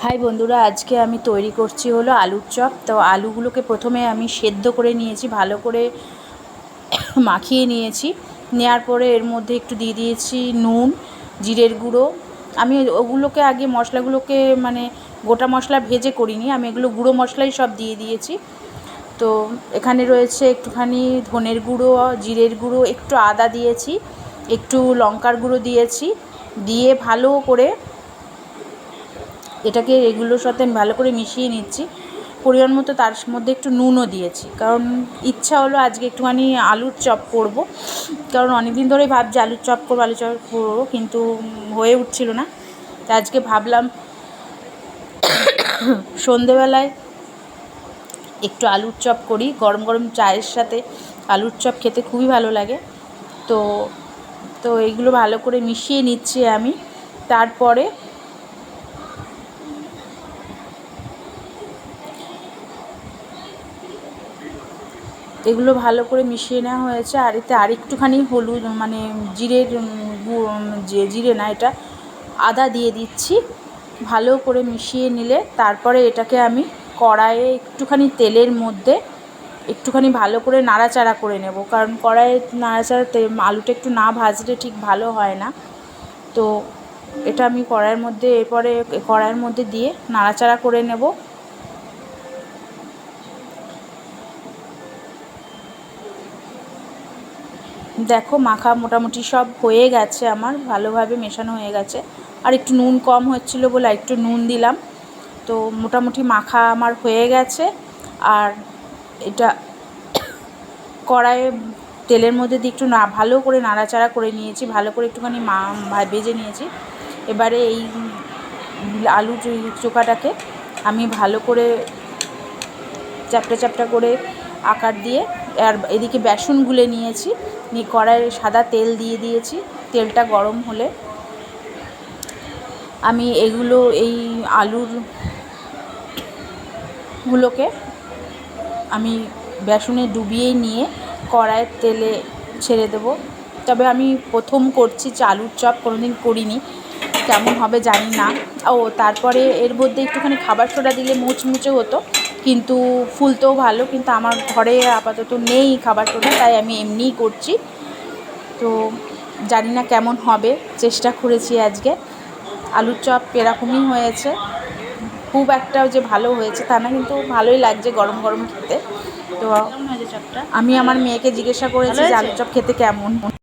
High বন্ধুরা, আজকে আমি তৈরি করছি হলো আলুর চপ। তো আলুগুলোকে প্রথমে আমি সেদ্ধ করে নিয়েছি, ভালো করে মাখিয়ে নিয়েছি। নেওয়ার পরে এর মধ্যে একটু দিয়ে দিয়েছি নুন, জিরের গুঁড়ো। আমি ওগুলোকে আগে মশলাগুলোকে মানে গোটা মশলা ভেজে করিনি, আমি এগুলো গুঁড়ো মশলাই সব দিয়ে দিয়েছি। তো এখানে রয়েছে একটুখানি ধনের গুঁড়ো, জিরের গুঁড়ো, একটু আদা দিয়েছি, একটু লঙ্কার গুঁড়ো দিয়েছি। দিয়ে ভালো করে এটাকে এগুলোর সাথে ভালো করে মিশিয়ে নিচ্ছি। পরিমাণ মতো তার মধ্যে একটু নুনও দিয়েছি, কারণ ইচ্ছা হলো আজকে একটুখানি আলুর চপ করব। কারণ অনেক দিন ধরেই ভাবছি আলুর চপ করবো, আলুর চপ করবো, কিন্তু হয়ে উঠছিল না। তা আজকে ভাবলাম সন্ধেবেলায় একটু আলুর চপ করি। গরম গরম চায়ের সাথে আলুর চপ খেতে খুবই ভালো লাগে। তো তো এইগুলো ভালো করে মিশিয়ে নিচ্ছি আমি। তারপরে এগুলো ভালো করে মিশিয়ে নেওয়া হয়েছে। আর এতে আরেকটুখানি হলুদ মানে জিরের জিরে না, এটা আদা দিয়ে দিচ্ছি। ভালো করে মিশিয়ে নিলে তারপরে এটাকে আমি কড়াইয়ে একটুখানি তেলের মধ্যে একটুখানি ভালো করে নাড়াচাড়া করে নেব, কারণ কড়াইয়ে নাড়াচাড়াতে আলুটা একটু না ভাজলে ঠিক ভালো হয় না। তো এটা আমি কড়াইয়ের মধ্যে এরপরে কড়াইয়ের মধ্যে দিয়ে নাড়াচাড়া করে নেব। দেখো মাখা মোটামুটি সব হয়ে গেছে, আমার ভালোভাবে মেশানো হয়ে গেছে। আর একটু নুন কম হচ্ছিলো বলে একটু নুন দিলাম। তো মোটামুটি মাখা আমার হয়ে গেছে। আর এটা কড়াইয়ে তেলের মধ্যে দিয়ে একটু ভালো করে নাড়াচাড়া করে নিয়েছি, ভালো করে একটুখানি ভেজে নিয়েছি। এবারে এই আলু চোখাটাকে আমি ভালো করে চ্যাপটা চ্যাপটা করে আকার দিয়ে, আর এদিকে বেসন গুলে নিয়েছি, নিয়ে কড়াইয়ে সাদা তেল দিয়ে দিয়েছি। তেলটা গরম হলে আমি এই আলুগুলোকে আমি বেসনে ডুবিয়ে নিয়ে কড়াইয়ের তেলে ছেড়ে দেবো। তবে আমি প্রথম করছি আলুর চপ, কোনোদিন করিনি, কেমন হবে জানি না। তারপরে এর মধ্যে একটুখানি খাবার সোডা দিলে মুচমুচে হতো, কিন্তু ফুলতেও ভালো। কিন্তু আমার ঘরে আপাতত নেই খাবার সোডা, তাই আমি এমনিই করছি। তো জানি না কেমন হবে, চেষ্টা করেছি আজকে। আলুর চপ এরকমই হয়েছে, খুব একটা যে ভালো হয়েছে তা না, কিন্তু ভালোই লাগছে গরম গরম খেতে। তো আমি আমার মেয়েকে জিজ্ঞাসা করেছি যে আলুর চপ খেতে কেমন।